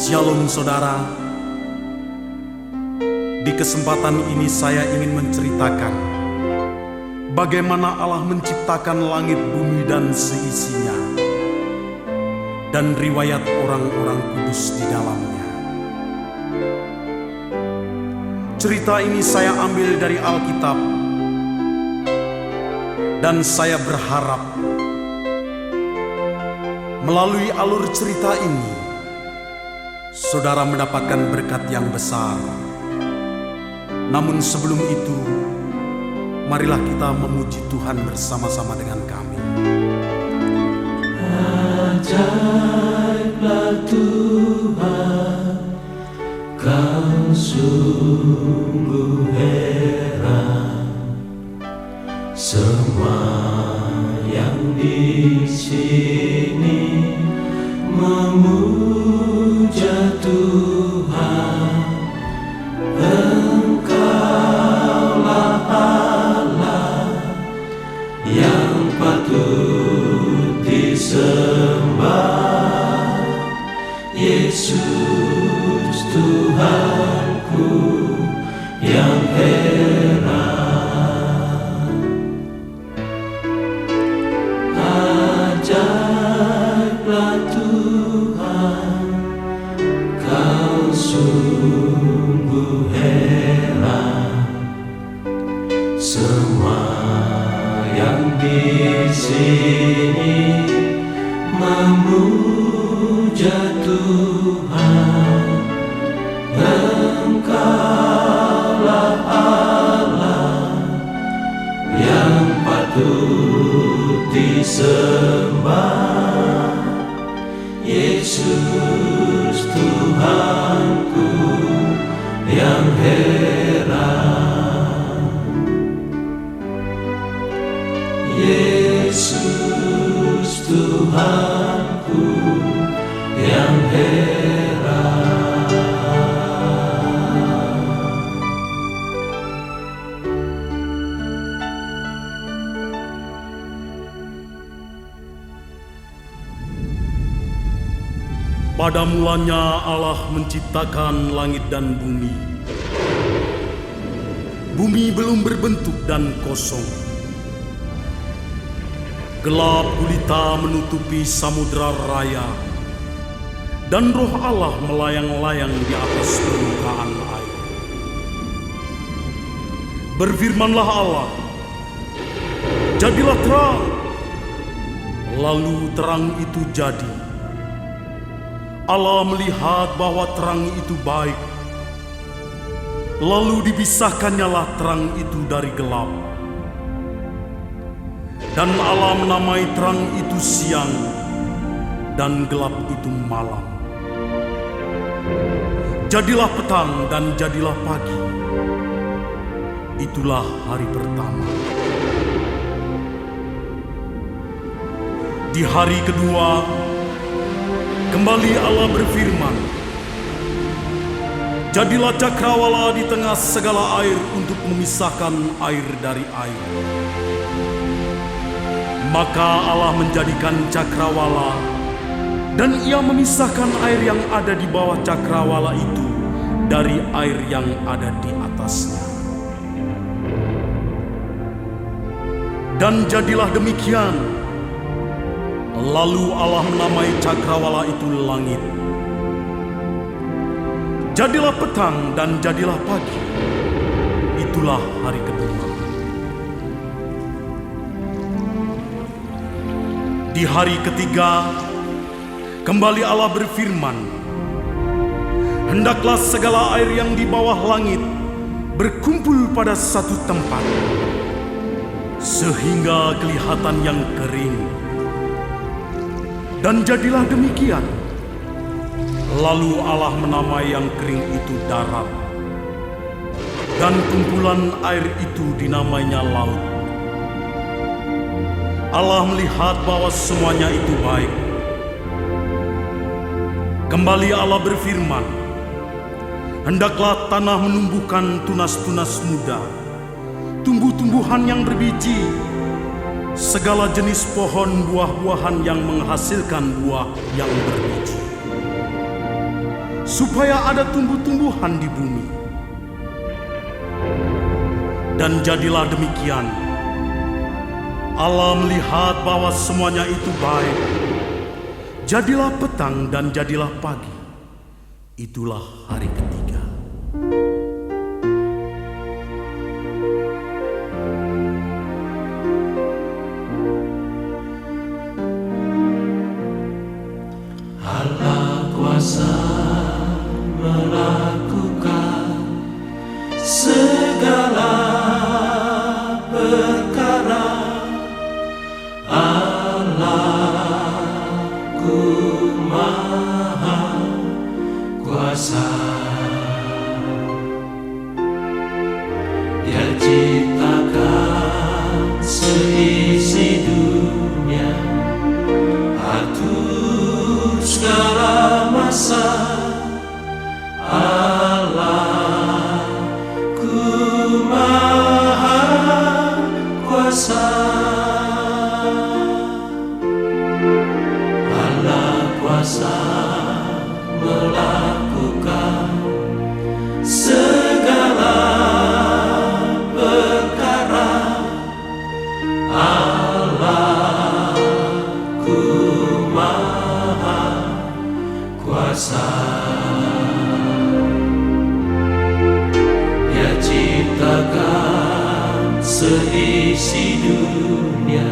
Shalom saudara. Di kesempatan ini saya ingin menceritakan bagaimana Allah menciptakan langit, bumi dan seisinya, dan riwayat orang-orang kudus di dalamnya. Cerita ini saya ambil dari Alkitab, dan saya berharap melalui alur cerita ini saudara mendapatkan berkat yang besar. Namun sebelum itu, marilah kita memuji Tuhan bersama-sama dengan kami. Ajaiblah Tuhan, Kau sungguh heran. Semua yang di sini memuja Tuhan. Engkaulah Allah yang patut disembah, Yesus Tuhanku yang heran. Ajaiblah Tuhan, Kau sungguh heran. Semua yang di sini memuja Tuhan. Engkaulah Allah yang patut disembah, Yesus Tuhanku yang heran. Yesus Tuhanku yang heran. Pada mulanya Allah menciptakan langit dan bumi. Bumi belum berbentuk dan kosong. Gelap gulita menutupi samudra raya, dan roh Allah melayang-layang di atas permukaan air. Berfirmanlah Allah, jadilah terang. Lalu terang itu jadi. Allah melihat bahwa terang itu baik. Lalu dipisahkannyalah terang itu dari gelap. Dan Allah menamai terang itu siang, dan gelap itu malam. Jadilah petang dan jadilah pagi. Itulah hari pertama. Di hari kedua, kembali Allah berfirman, jadilah cakrawala di tengah segala air untuk memisahkan air dari air. Maka Allah menjadikan cakrawala, dan Ia memisahkan air yang ada di bawah cakrawala itu dari air yang ada di atasnya. Dan jadilah demikian. Lalu Allah menamai cakrawala itu langit. Jadilah petang dan jadilah pagi. Itulah hari kedua. Di hari ketiga, kembali Allah berfirman, hendaklah segala air yang di bawah langit berkumpul pada satu tempat, sehingga kelihatan yang kering. Dan jadilah demikian. Lalu Allah menamai yang kering itu darat, dan kumpulan air itu dinamainya laut. Allah melihat bahwa semuanya itu baik. Kembali Allah berfirman, hendaklah tanah menumbuhkan tunas-tunas muda, tumbuh-tumbuhan yang berbiji, segala jenis pohon buah-buahan yang menghasilkan buah yang berbiji. supaya ada tumbuh-tumbuhan di bumi. Dan jadilah demikian. Allah melihat bahwa semuanya itu baik. Jadilah petang dan jadilah pagi. Itulah hari ketiga. Allah kuasa melakukan segala perkara. Allahku Maha Kuasa. Dia ciptakan seisi dunia, atur segala masa. Allahku Maha Kuasa. Allah kuasa melakukan segala perkara. Allahku Maha Kuasa. Dia ciptakan seisi dunia,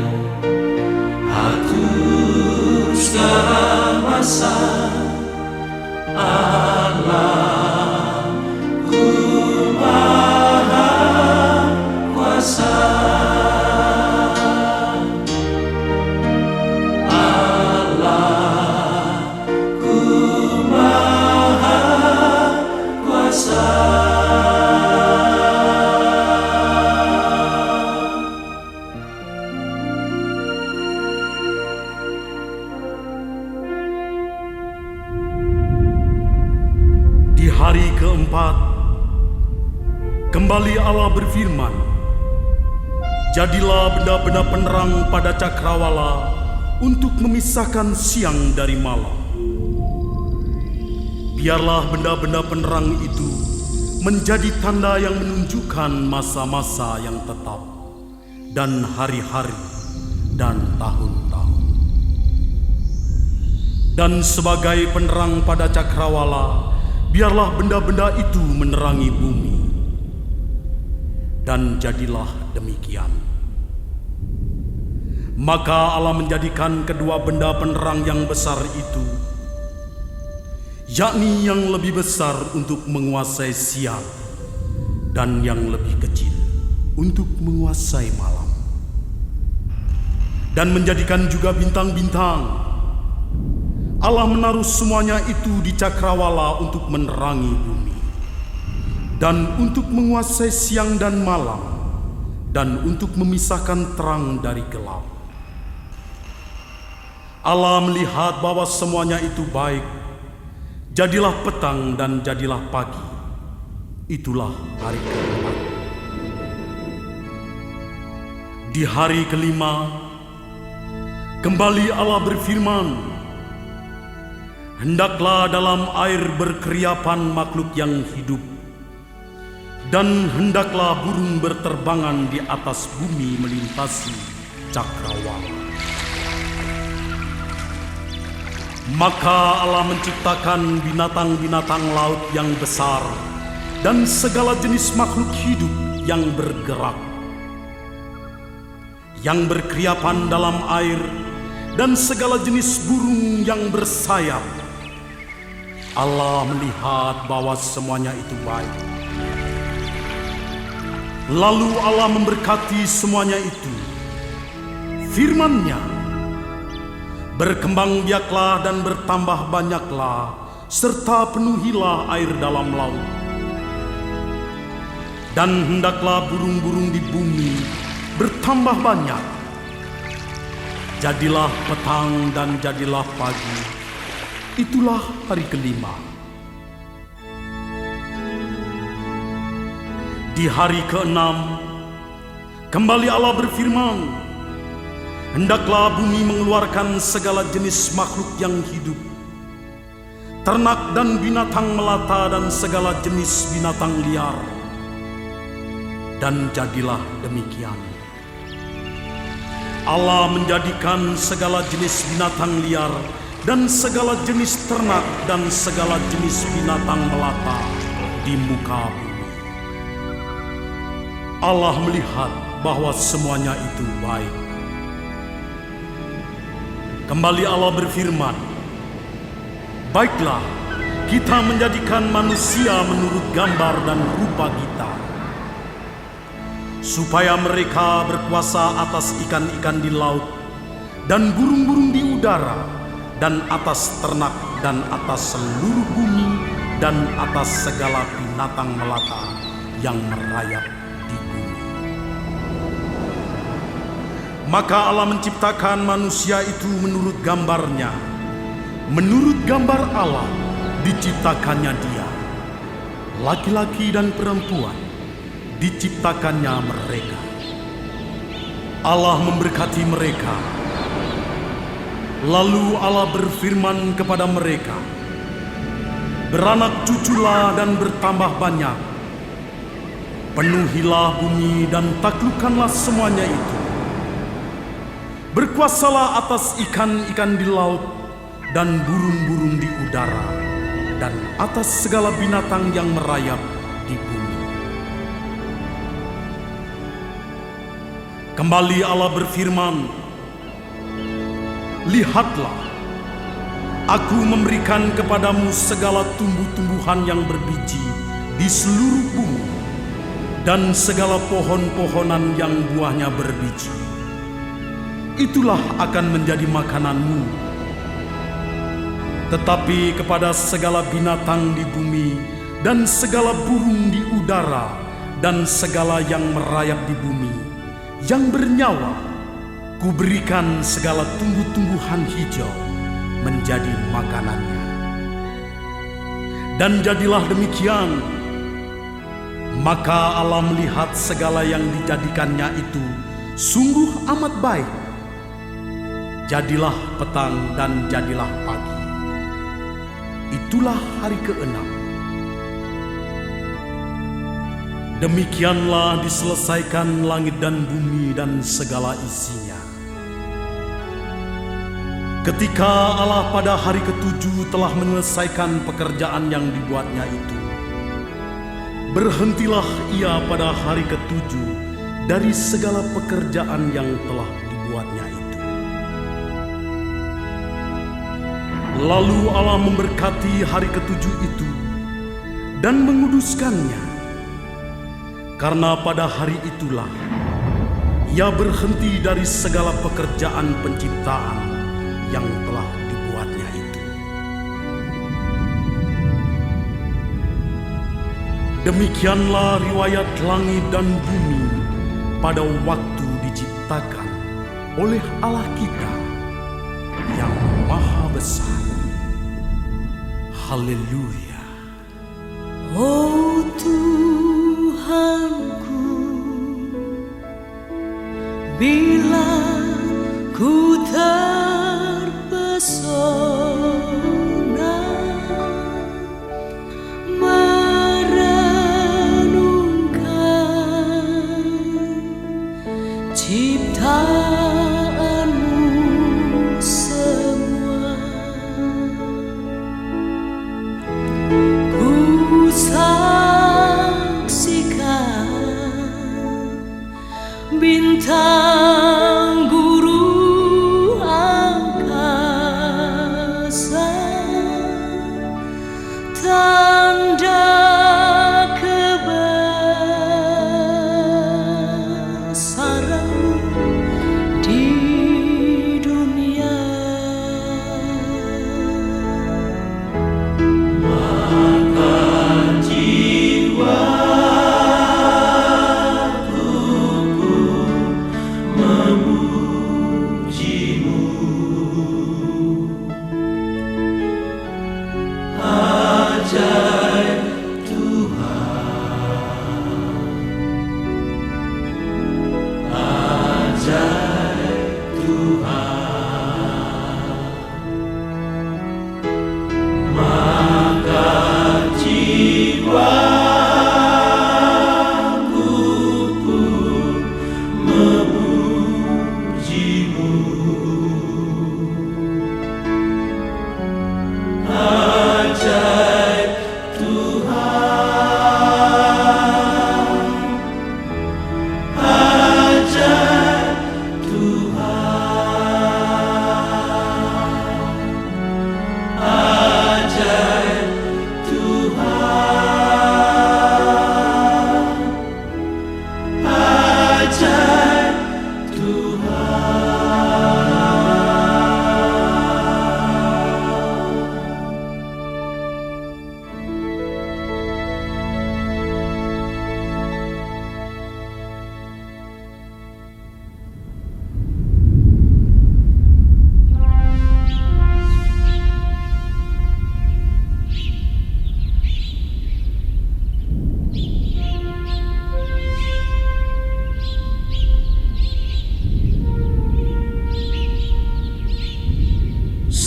atur segala masa. Allahku Maha Kuasa. Allahku Maha Kuasa. Di hari keempat, kembali Allah berfirman, jadilah benda-benda penerang pada cakrawala untuk memisahkan siang dari malam. Biarlah benda-benda penerang itu menjadi tanda yang menunjukkan masa-masa yang tetap dan hari-hari dan tahun-tahun. Dan sebagai penerang pada cakrawala, biarlah benda-benda itu menerangi bumi. Dan jadilah demikian. Maka Allah menjadikan kedua benda penerang yang besar itu, yakni yang lebih besar untuk menguasai siang dan yang lebih kecil untuk menguasai malam. Dan menjadikan juga bintang-bintang. Allah menaruh semuanya itu di cakrawala untuk menerangi bumi, dan untuk menguasai siang dan malam, dan untuk memisahkan terang dari gelap. Allah melihat bahwa semuanya itu baik. Jadilah petang dan jadilah pagi. Itulah hari keempat. Di hari kelima, kembali Allah berfirman, hendaklah dalam air berkeriapan makhluk yang hidup, dan hendaklah burung berterbangan di atas bumi melintasi cakrawala. Maka Allah menciptakan binatang-binatang laut yang besar dan segala jenis makhluk hidup yang bergerak, yang berkeriapan dalam air, dan segala jenis burung yang bersayap. Allah melihat bahwa semuanya itu baik. Lalu Allah memberkati semuanya itu. Firman-Nya, berkembang biaklah dan bertambah banyaklah, serta penuhilah air dalam laut. Dan hendaklah burung-burung di bumi bertambah banyak. Jadilah petang dan jadilah pagi. Itulah hari kelima. Di hari keenam, kembali Allah berfirman, hendaklah bumi mengeluarkan segala jenis makhluk yang hidup, ternak dan binatang melata dan segala jenis binatang liar. Dan jadilah demikian. Allah menjadikan segala jenis binatang liar dan segala jenis ternak dan segala jenis binatang melata di muka bumi. Allah melihat bahwa semuanya itu baik. Kembali Allah berfirman, "Baiklah, kita menjadikan manusia menurut gambar dan rupa kita, supaya mereka berkuasa atas ikan-ikan di laut dan burung-burung di udara dan atas ternak dan atas seluruh bumi dan atas segala binatang melata yang merayap di bumi." Maka Allah menciptakan manusia itu menurut gambarnya. Menurut gambar Allah diciptakannya dia. Laki-laki dan perempuan diciptakannya mereka. Allah memberkati mereka. Lalu Allah berfirman kepada mereka, "Beranak cuculah dan bertambah banyak. Penuhilah bumi dan taklukkanlah semuanya itu. Berkuasalah atas ikan-ikan di laut dan burung-burung di udara dan atas segala binatang yang merayap di bumi." Kembali Allah berfirman, "Lihatlah, aku memberikan kepadamu segala tumbuh-tumbuhan yang berbiji di seluruh bumi dan segala pohon-pohonan yang buahnya berbiji. Itulah akan menjadi makananmu. Tetapi kepada segala binatang di bumi dan segala burung di udara dan segala yang merayap di bumi, yang bernyawa, kuberikan segala tumbuh-tumbuhan hijau menjadi makanannya." Dan jadilah demikian. Maka Allah melihat segala yang dijadikannya itu sungguh amat baik. Jadilah petang dan jadilah pagi. Itulah hari ke-6. Demikianlah diselesaikan langit dan bumi dan segala isinya. Ketika Allah pada hari ke-7 telah menyelesaikan pekerjaan yang dibuatnya itu, berhentilah ia pada hari ke-7 dari segala pekerjaan yang telah dibuatnya itu. Lalu Allah memberkati hari ke-7 itu dan menguduskannya, karena pada hari itulah ia berhenti dari segala pekerjaan penciptaan yang telah dibuatnya itu. Demikianlah riwayat langit dan bumi pada waktu diciptakan oleh Allah kita yang Maha Besar. Haleluya. Oh Tuhanku, bila ku terpesona merenungkan ciptaanmu semua,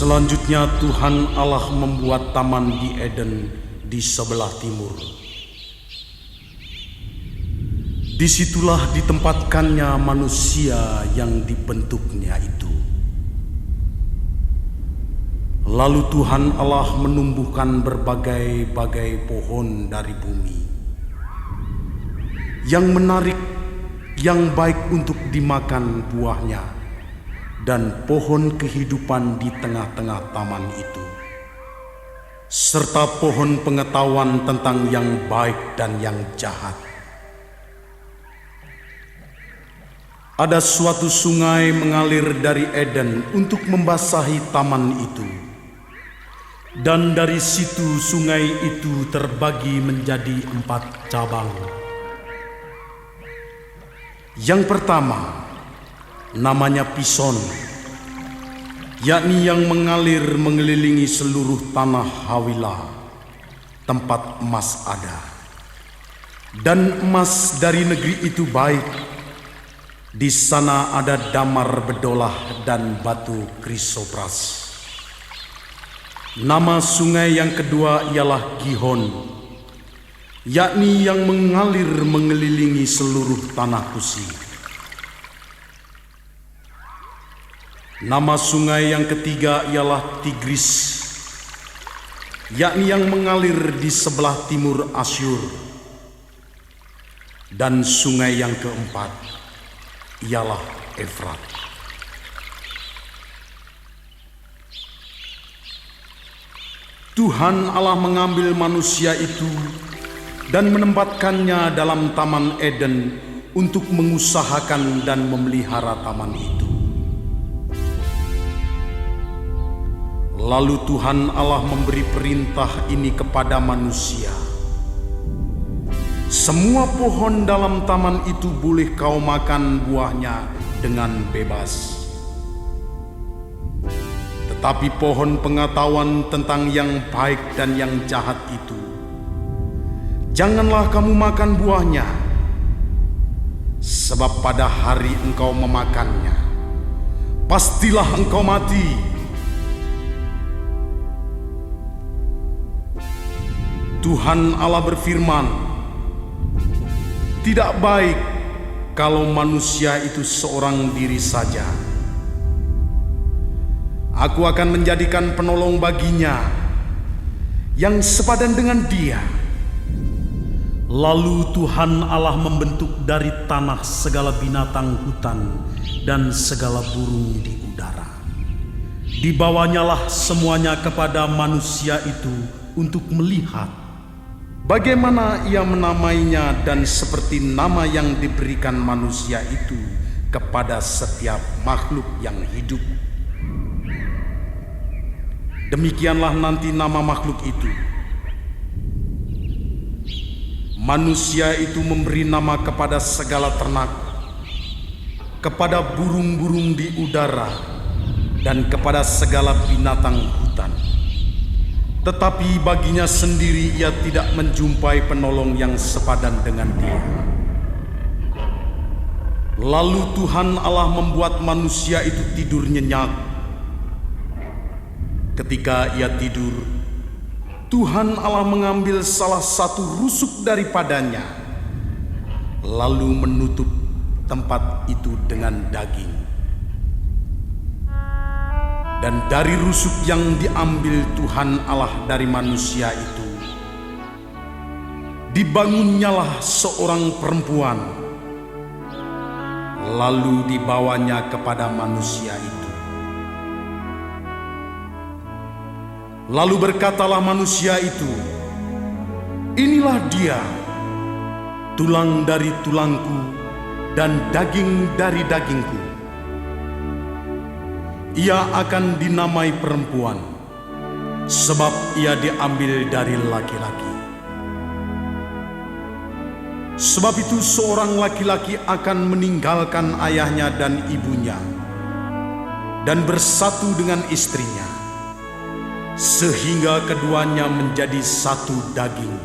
Selanjutnya Tuhan Allah membuat taman di Eden di sebelah timur. Disitulah ditempatkannya manusia yang dibentuknya itu. Lalu Tuhan Allah menumbuhkan berbagai-bagai pohon dari bumi, yang menarik, yang baik untuk dimakan buahnya, dan pohon kehidupan di tengah-tengah taman itu, serta pohon pengetahuan tentang yang baik dan yang jahat. Ada suatu sungai mengalir dari Eden untuk membasahi taman itu. Dan dari situ sungai itu terbagi menjadi 4 cabang. Yang pertama, namanya Pison, yakni yang mengalir mengelilingi seluruh tanah Hawilah, tempat emas ada. Dan emas dari negeri itu baik. Di sana ada damar bedolah dan batu krisopras. Nama sungai yang kedua ialah Gihon, yakni yang mengalir mengelilingi seluruh tanah Kusi. Nama sungai yang ketiga ialah Tigris, yakni yang mengalir di sebelah timur Asyur. Dan sungai yang keempat ialah Efrat. Tuhan Allah mengambil manusia itu dan menempatkannya dalam Taman Eden untuk mengusahakan dan memelihara taman itu. Lalu Tuhan Allah memberi perintah ini kepada manusia. Semua pohon dalam taman itu boleh kau makan buahnya dengan bebas. Tetapi pohon pengetahuan tentang yang baik dan yang jahat itu, janganlah kamu makan buahnya, sebab pada hari engkau memakannya, pastilah engkau mati. Tuhan Allah berfirman, tidak baik kalau manusia itu seorang diri saja. Aku akan menjadikan penolong baginya yang sepadan dengan dia. Lalu Tuhan Allah membentuk dari tanah segala binatang hutan dan segala burung di udara. Dibawanyalah semuanya kepada manusia itu untuk melihat bagaimana ia menamainya, dan seperti nama yang diberikan manusia itu kepada setiap makhluk yang hidup. Demikianlah nanti nama makhluk itu. Manusia itu memberi nama kepada segala ternak, kepada burung-burung di udara, dan kepada segala binatang hutan. Tetapi baginya sendiri ia tidak menjumpai penolong yang sepadan dengan dia. Lalu Tuhan Allah membuat manusia itu tidur nyenyak. Ketika ia tidur, Tuhan Allah mengambil salah satu rusuk daripadanya, lalu menutup tempat itu dengan daging. Dan dari rusuk yang diambil Tuhan Allah dari manusia itu, dibangunnyalah seorang perempuan, lalu dibawanya kepada manusia itu. Lalu berkatalah manusia itu, inilah dia, tulang dari tulangku dan daging dari dagingku. Ia akan dinamai perempuan, sebab ia diambil dari laki-laki. Sebab itu seorang laki-laki akan meninggalkan ayahnya dan ibunya, dan bersatu dengan istrinya, sehingga keduanya menjadi satu daging.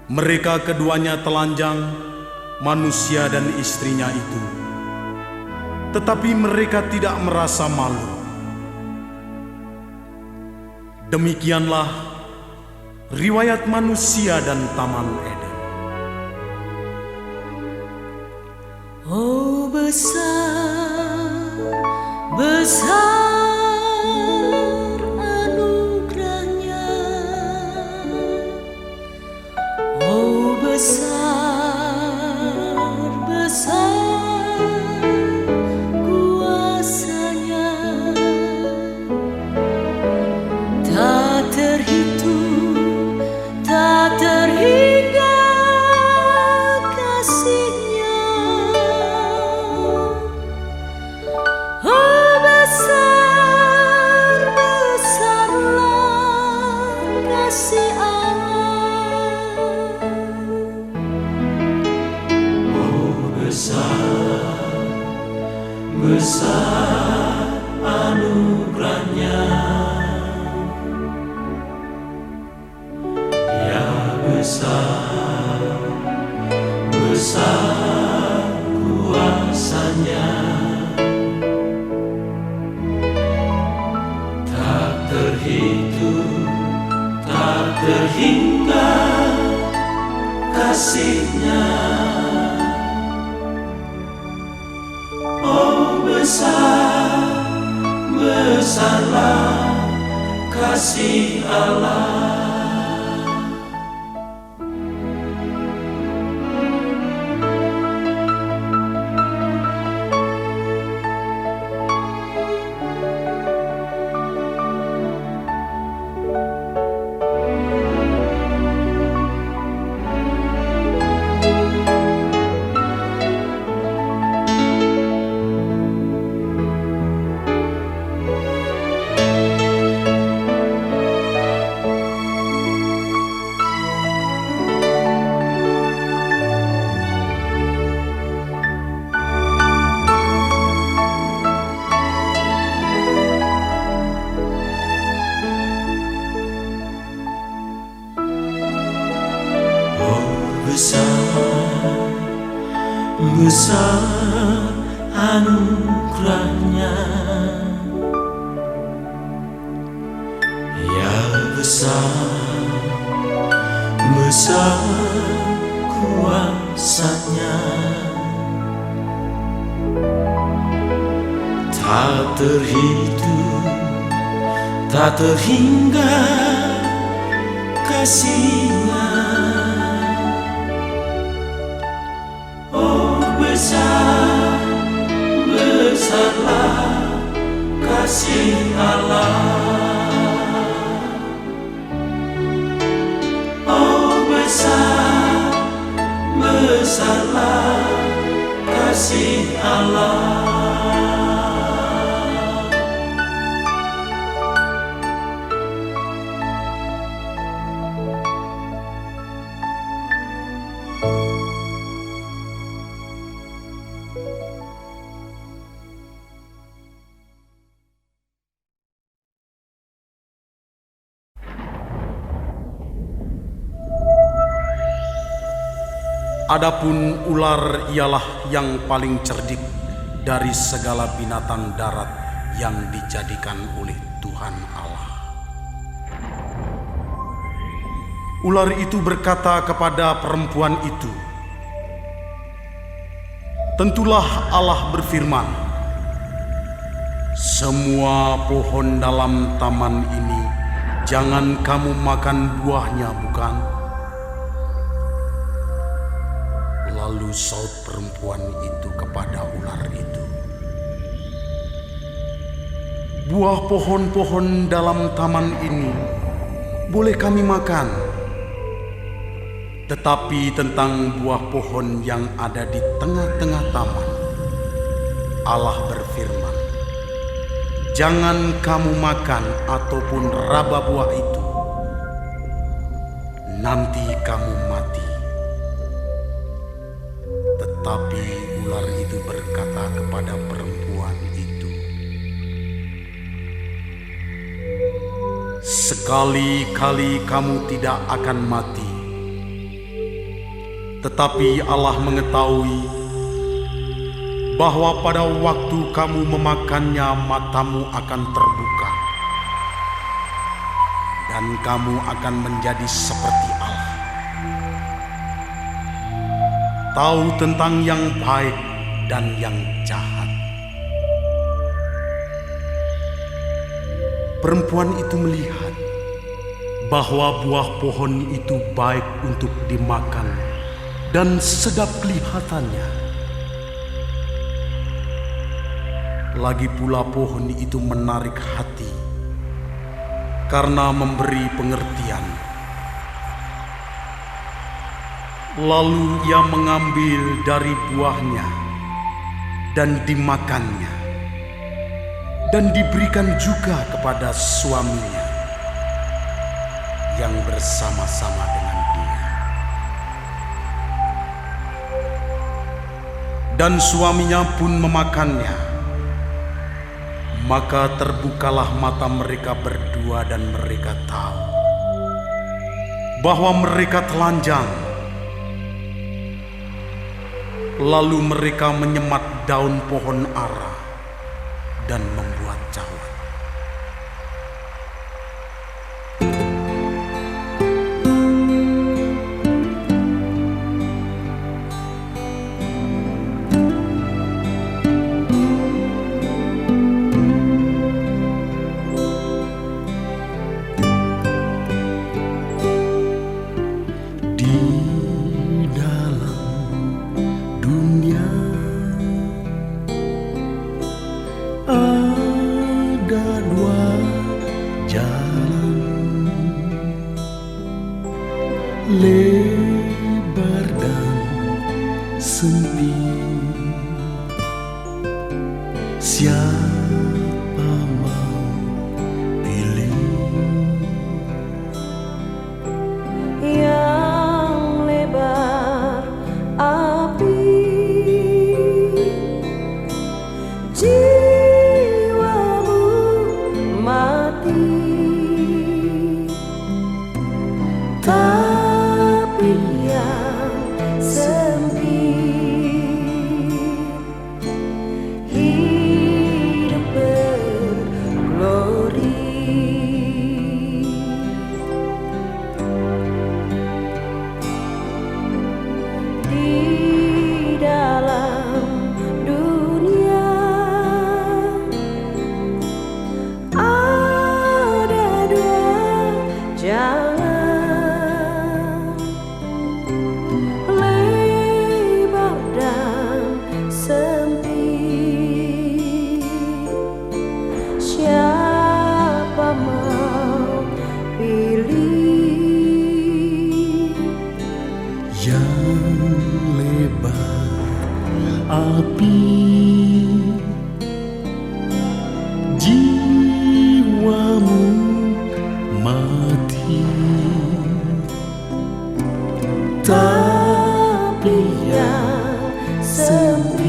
Mereka keduanya telanjang, manusia dan istrinya itu, tetapi mereka tidak merasa malu. Demikianlah riwayat manusia dan Taman Eden. Oh besar, besar anugerahnya. Oh besar, besar kuasanya. Tak terhitung, tak terhingga kasihnya. Oh besar, besarlah kasih Allah. Oh besar, besar anugerahnya. Ya besar, besar kuasanya. Tak terhitung, tak terhingga kasihnya. Oh besar, besarlah kasih Allah. Besar, besar anugerahnya. Ya besar, besar kuasanya. Tak terhitung, tak terhingga kasihnya. Besar, besarlah kasih Allah. Oh besar, besarlah kasih Allah. Adapun ular ialah yang paling cerdik dari segala binatang darat yang dijadikan oleh Tuhan Allah. Ular itu berkata kepada perempuan itu, "Tentulah Allah berfirman, semua pohon dalam taman ini jangan kamu makan buahnya, bukan?" Lalu saut perempuan itu kepada ular itu, "Buah pohon-pohon dalam taman ini boleh kami makan, tetapi tentang buah pohon yang ada di tengah-tengah taman, Allah berfirman, jangan kamu makan ataupun raba buah itu, nanti kamu mati." Tetapi ular itu berkata kepada perempuan itu, "Sekali-kali kamu tidak akan mati. Tetapi Allah mengetahui bahwa pada waktu kamu memakannya matamu akan terbuka, dan kamu akan menjadi seperti Allah. Tahu tentang yang baik dan yang jahat. Perempuan itu melihat bahwa buah pohon itu baik untuk dimakan dan sedap kelihatannya. Lagi pula pohon itu menarik hati karena memberi pengertian. Lalu ia mengambil dari buahnya dan dimakannya, dan diberikan juga kepada suaminya yang bersama-sama dengan dia. Dan suaminya pun memakannya. Maka terbukalah mata mereka berdua dan mereka tahu bahwa mereka telanjang. Lalu mereka menyemat daun pohon ara dan membuat cawan. Ada dua jalan, lebar dan sempit. Siapa mau pilih? Yang lebar api, jiwamu mati. Tapi yang sempit, hidup berglori. Di dalam dunia ada dua jalan, lebar dan sempit. Siapa mau pilih? Yang lebar api, jiwamu mati. Tapi yang sempit,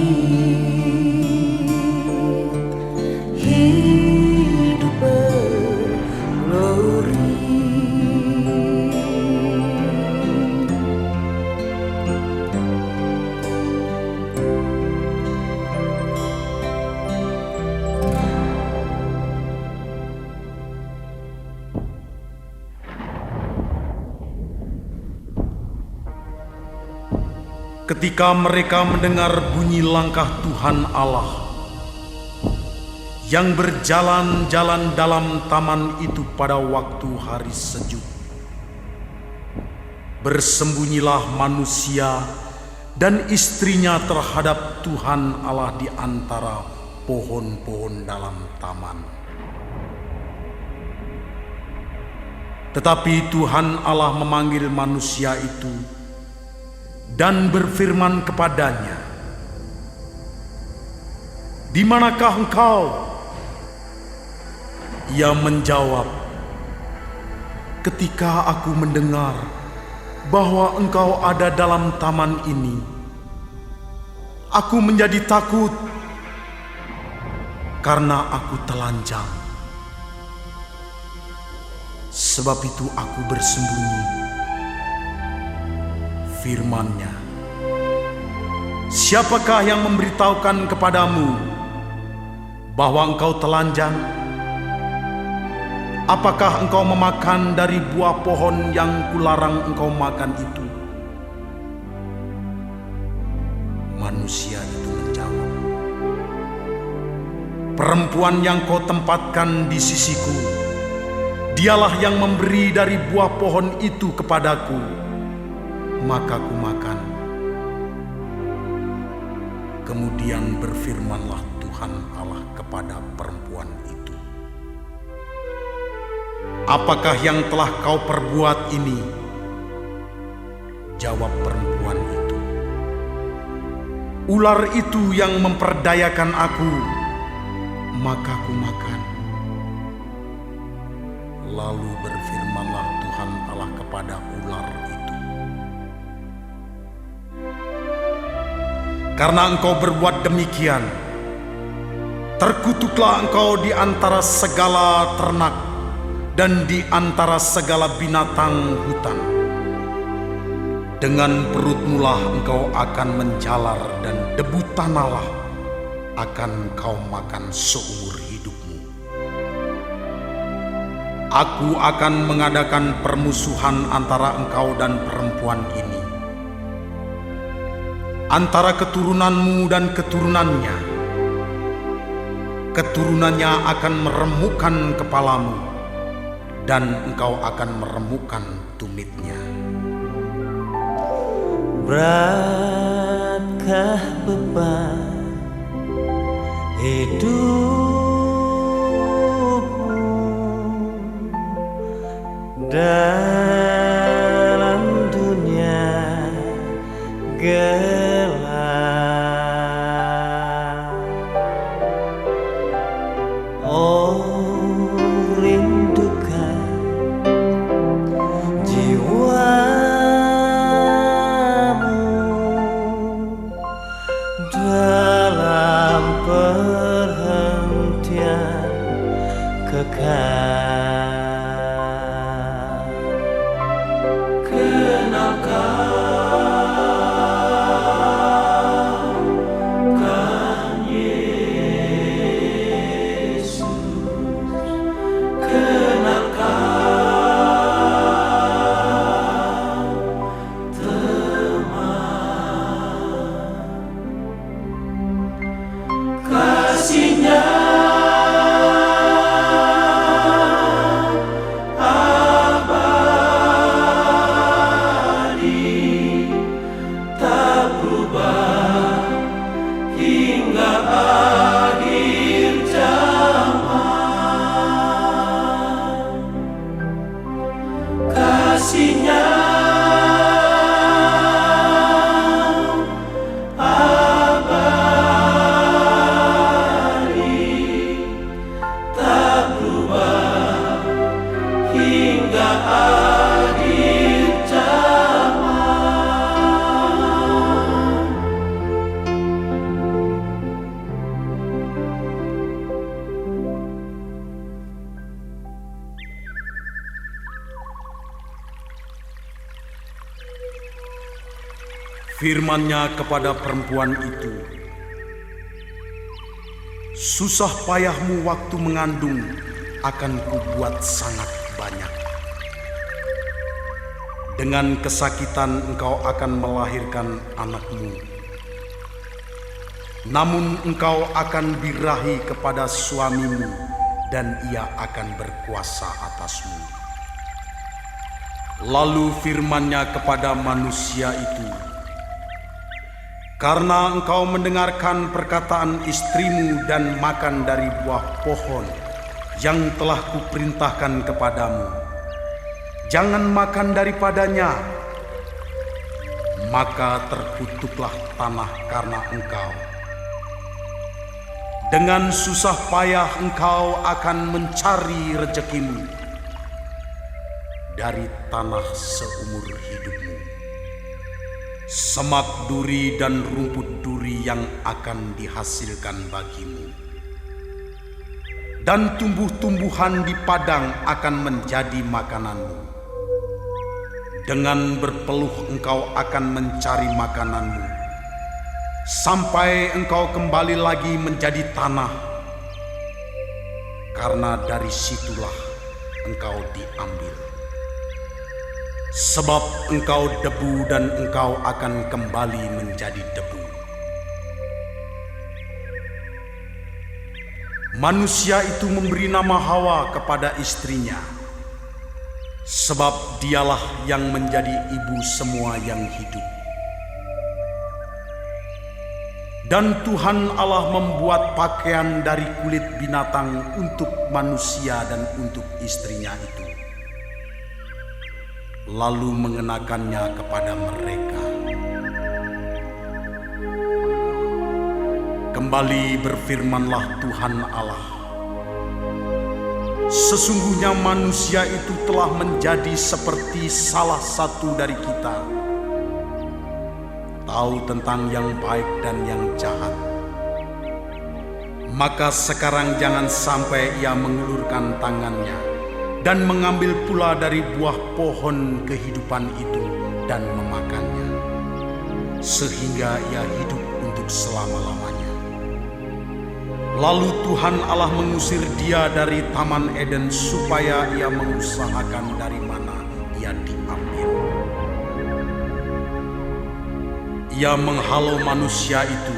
hidup berglori. Ketika mereka mendengar bunyi langkah Tuhan Allah yang berjalan-jalan dalam taman itu pada waktu hari sejuk, bersembunyilah manusia dan istrinya terhadap Tuhan Allah di antara pohon-pohon dalam taman. Tetapi Tuhan Allah memanggil manusia itu dan berfirman kepadanya, "Di manakah engkau?" Ia menjawab, "Ketika aku mendengar bahwa engkau ada dalam taman ini, aku menjadi takut karena aku telanjang. Sebab itu aku bersembunyi." Firman-Nya, "Siapakah yang memberitahukan kepadamu bahwa engkau telanjang? apakah engkau memakan dari buah pohon yang kularang engkau makan itu? Manusia itu menjawab, perempuan yang kau tempatkan di sisiku, dialah yang memberi dari buah pohon itu kepadaku, maka ku makan. Kemudian berfirmanlah Tuhan Allah kepada perempuan itu, apakah yang telah kau perbuat ini? Jawab perempuan itu, ular itu yang memperdayakan aku, maka ku makan. Lalu berfirmanlah Tuhan Allah kepada ular itu, karena engkau berbuat demikian, terkutuklah engkau di antara segala ternak dan di antara segala binatang hutan. Dengan perutmulah engkau akan menjalar, dan debu tanahlah akan kau makan seumur hidupmu. Aku akan mengadakan permusuhan antara engkau dan perempuan ini, antara keturunanmu dan keturunannya. Keturunannya akan meremukkan kepalamu, dan engkau akan meremukkan tumitnya. Beratkah beban hidupmu dalam dunia gelap? Oh, rindukan jiwamu dalam perhentian kekal. Kenalkan Yesus, kenalkan teman. Kasihnya abadi, tak berubah hingga akhir zaman. Kasihnya abadi, tak berubah hingga akhir zaman. Firman-Nya kepada perempuan itu, susah payahmu waktu mengandung akan kubuat sangat banyak. Dengan kesakitan engkau akan melahirkan anakmu. Namun engkau akan birahi kepada suamimu, dan ia akan berkuasa atasmu. Lalu firman-Nya kepada manusia itu, karena engkau mendengarkan perkataan istrimu dan makan dari buah pohon yang telah kuperintahkan kepadamu, jangan makan daripadanya, maka terkutuklah tanah karena engkau. Dengan susah payah engkau akan mencari rezekimu dari tanah seumur hidupmu. Semak duri dan rumput duri yang akan dihasilkan bagimu, dan tumbuh-tumbuhan di padang akan menjadi makananmu. Dengan berpeluh engkau akan mencari makananmu, sampai engkau kembali lagi menjadi tanah, karena dari situlah engkau diambil. Sebab engkau debu dan engkau akan kembali menjadi debu. Manusia itu memberi nama Hawa kepada istrinya, sebab dialah yang menjadi ibu semua yang hidup. Dan Tuhan Allah membuat pakaian dari kulit binatang untuk manusia dan untuk istrinya itu, lalu mengenakannya kepada mereka. Kembali berfirmanlah Tuhan Allah, sesungguhnya manusia itu telah menjadi seperti salah satu dari kita, tahu tentang yang baik dan yang jahat. Maka sekarang jangan sampai ia mengulurkan tangannya dan mengambil pula dari buah pohon kehidupan itu dan memakannya, sehingga ia hidup untuk selama-lamanya. Lalu Tuhan Allah mengusir dia dari Taman Eden supaya ia mengusahakan dari mana ia diambil. Ia menghalau manusia itu,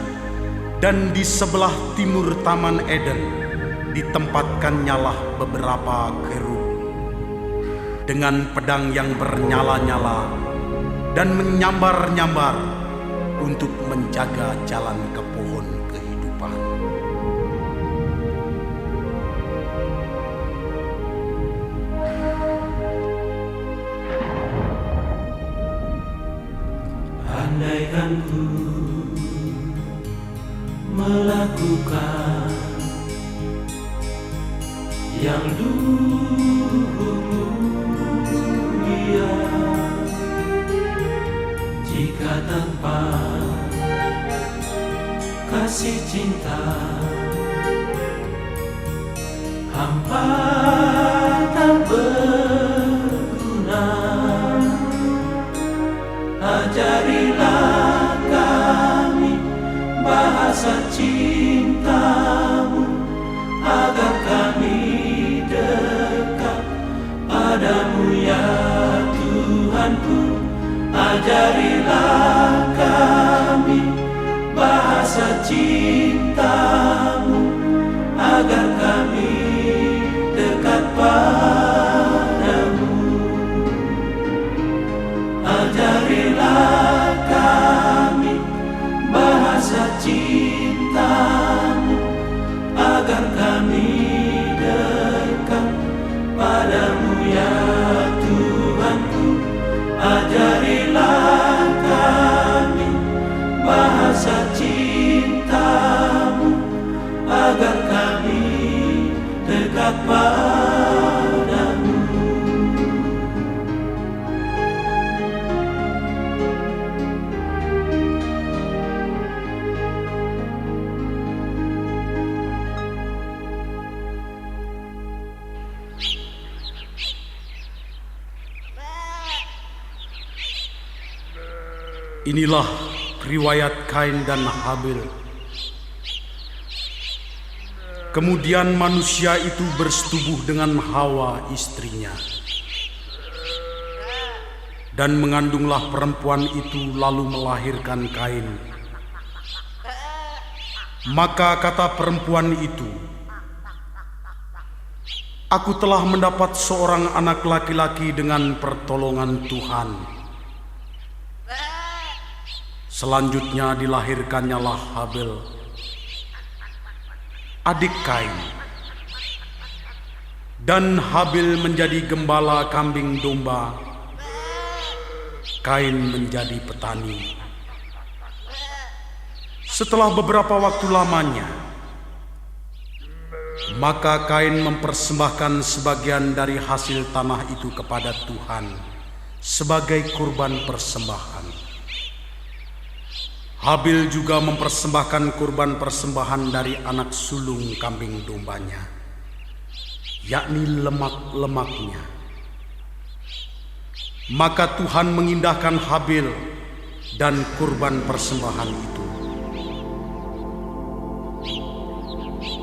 dan di sebelah timur Taman Eden ditempatkannya beberapa kerub dengan pedang yang bernyala-nyala dan menyambar-nyambar untuk menjaga jalan ke pohon kehidupan. Andaikan ku melakukan yang dulu mulia, jika tanpa kasih cinta hampa tak berguna. Ajarilah kami bahasa cintamu, agar kami dekat padamu ya Tuhanku. Ajarilah kami bahasa cintamu, agar kami dekat padamu. Ajarilah kami bahasa cintamu, agar kami dekat padamu ya Tuhanku. Ajarilah kami bahasa cintamu, agar kami dekat padamu. Inilah riwayat Kain dan Habil. Kemudian manusia itu bersetubuh dengan Hawa istrinya, dan mengandunglah perempuan itu lalu melahirkan Kain. Maka kata perempuan itu, "Aku telah mendapat seorang anak laki-laki dengan pertolongan Tuhan." Selanjutnya dilahirkannyalah Habil, adik Kain. Dan Habil menjadi gembala kambing domba, Kain menjadi petani. Setelah beberapa waktu lamanya, maka Kain mempersembahkan sebagian dari hasil tanah itu kepada Tuhan sebagai kurban persembahan. Habil juga mempersembahkan kurban persembahan dari anak sulung kambing dombanya, yakni lemak-lemaknya. Maka Tuhan mengindahkan Habil dan kurban persembahan itu.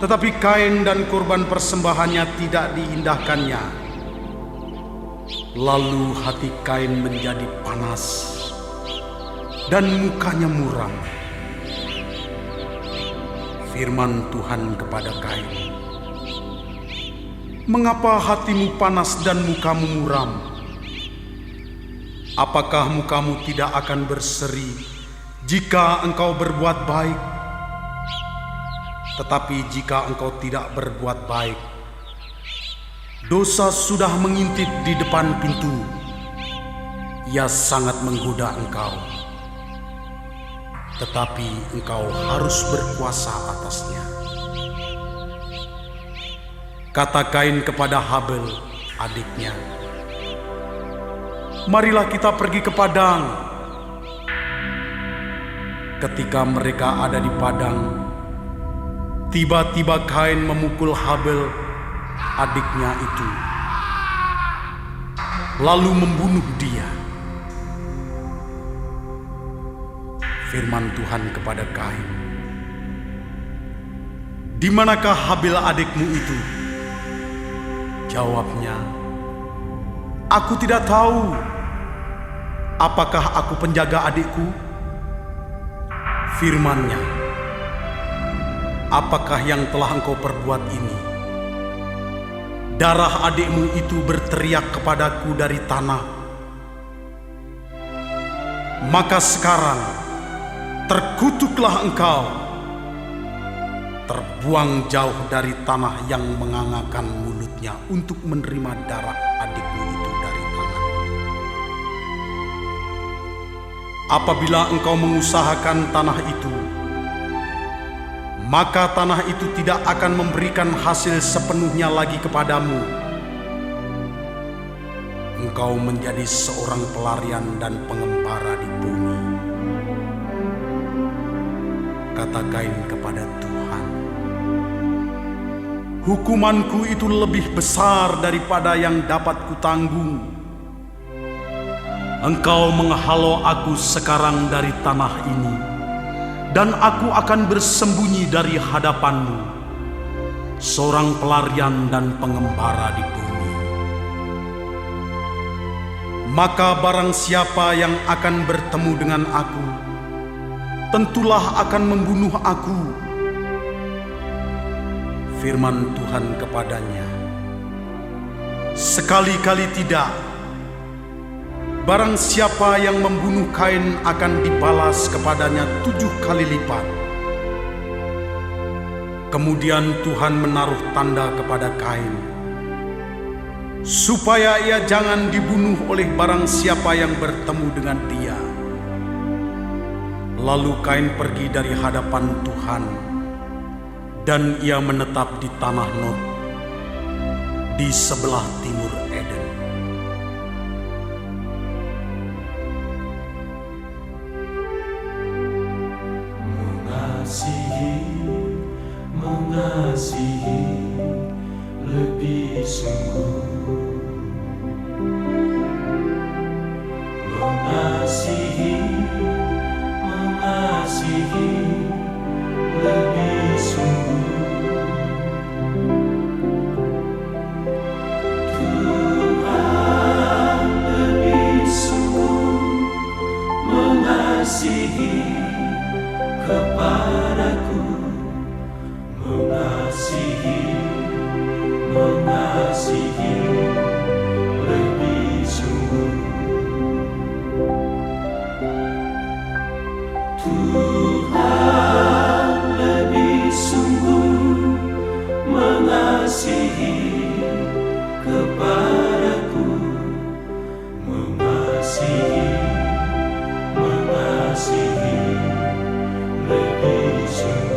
Tetapi Kain dan kurban persembahannya tidak diindahkannya, Lalu hati Kain menjadi panas dan mukanya muram. Firman Tuhan kepada Kain, "Mengapa hatimu panas dan mukamu muram? Apakah mukamu tidak akan berseri jika engkau berbuat baik? Tetapi jika engkau tidak berbuat baik, dosa sudah mengintip di depan pintu. Ia sangat menggoda engkau, tetapi engkau harus berkuasa atasnya." Kata Kain kepada Habel, adiknya, "Marilah kita pergi ke padang." Ketika mereka ada di padang, tiba-tiba Kain memukul Habel, adiknya itu, lalu membunuh dia. Firman Tuhan kepada Kain, "Di manakah Habel adikmu itu?" Jawabnya, "Aku tidak tahu. Apakah aku penjaga adikku?" Firman-Nya, "Apakah yang telah engkau perbuat ini? Darah adikmu itu berteriak kepadaku dari tanah. Maka sekarang terkutuklah engkau, terbuang jauh dari tanah yang mengangakan mulutnya untuk menerima darah adikmu itu dari tanah. Apabila engkau mengusahakan tanah itu, maka tanah itu tidak akan memberikan hasil sepenuhnya lagi kepadamu. Engkau menjadi seorang pelarian dan pengembara di bumi." Kata Kain kepada Tuhan, "Hukumanku itu lebih besar daripada yang dapat kutanggung. Engkau menghalau aku sekarang dari tanah ini, dan aku akan bersembunyi dari hadapanmu, seorang pelarian dan pengembara di bumi. Maka barang siapa yang akan bertemu dengan aku, tentulah akan membunuh aku." Firman Tuhan kepadanya, "Sekali-kali tidak. Barang siapa yang membunuh Kain akan dibalas kepadanya 7 kali lipat." Kemudian Tuhan menaruh tanda kepada Kain, supaya ia jangan dibunuh oleh barang siapa yang bertemu dengan dia. Lalu Kain pergi dari hadapan Tuhan, dan ia menetap di tanah Nod, di sebelah timur Eden. Mengasihi lebih sungguh, mengasihi lebih sungguh. Tuhan lebih sungguh mengasihi kepadaku, mengasihi lebih sungguh. Tuhan lebih sungguh mengasihi kepadaku, mengasihi lebih sungguh.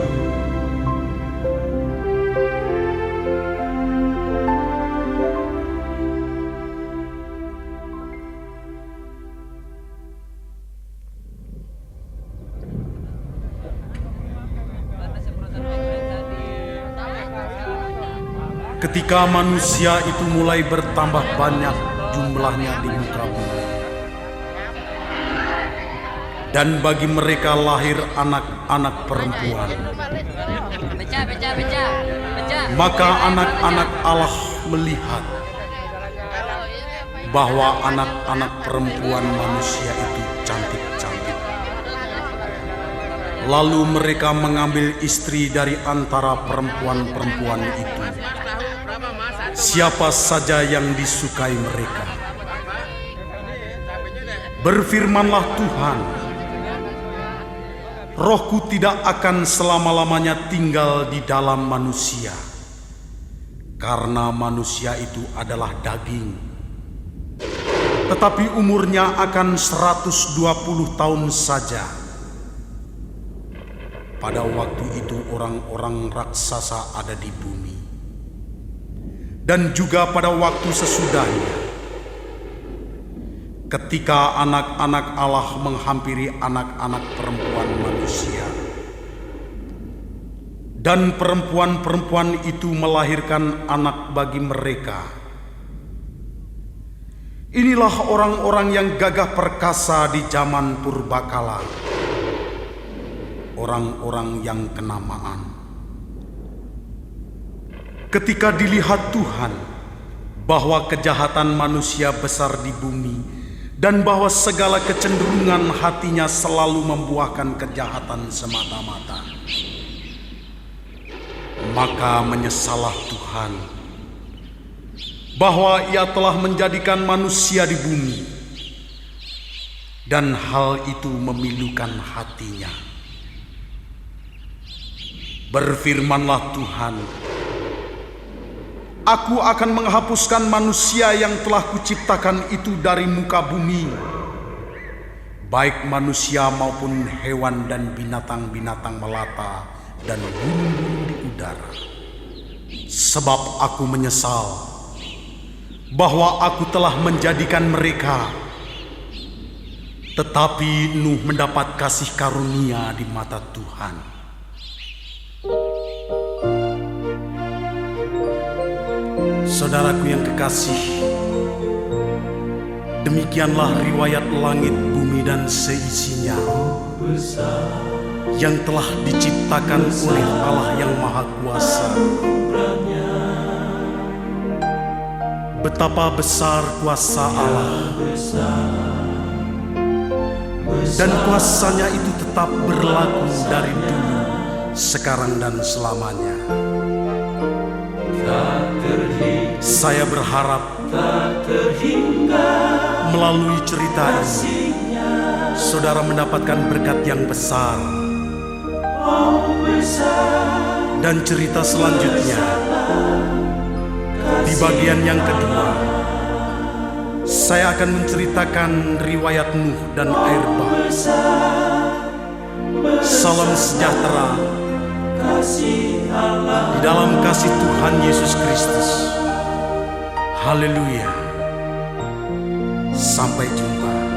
Ketika manusia itu mulai bertambah banyak jumlahnya di muka bumi, dan bagi mereka lahir anak-anak perempuan, maka anak-anak Allah melihat bahwa anak-anak perempuan manusia itu cantik-cantik. Lalu mereka mengambil istri dari antara perempuan-perempuan itu, siapa saja yang disukai mereka. Berfirmanlah Tuhan, Rohku tidak akan selama-lamanya tinggal di dalam manusia, karena manusia itu adalah daging, tetapi umurnya akan 120 tahun saja. Pada waktu itu orang-orang raksasa ada di bumi, dan juga pada waktu sesudahnya, ketika anak-anak Allah menghampiri anak-anak perempuan manusia, dan perempuan-perempuan itu melahirkan anak bagi mereka. Inilah orang-orang yang gagah perkasa di zaman purbakala, orang-orang yang kenamaan. Ketika dilihat Tuhan bahwa kejahatan manusia besar di bumi, dan bahwa segala kecenderungan hatinya selalu membuahkan kejahatan semata-mata, maka menyesallah Tuhan bahwa Ia telah menjadikan manusia di bumi, dan hal itu memilukan hatinya. Berfirmanlah Tuhan, Aku akan menghapuskan manusia yang telah kuciptakan itu dari muka bumi, baik manusia maupun hewan dan binatang-binatang melata dan burung-burung di udara. Sebab aku menyesal bahwa aku telah menjadikan mereka. Tetapi Nuh mendapat kasih karunia di mata Tuhan. Saudaraku yang kekasih, demikianlah riwayat langit, bumi dan seisinya yang telah diciptakan oleh Allah yang Maha Kuasa. Betapa besar kuasa Allah, dan kuasanya itu tetap berlaku dari dulu, sekarang dan selamanya. Saya berharap melalui cerita ini saudara mendapatkan berkat yang besar. Dan cerita selanjutnya, di bagian yang kedua, saya akan menceritakan riwayat Nuh dan air bah. Salam sejahtera di dalam kasih Tuhan Yesus Kristus. Haleluya. Sampai jumpa.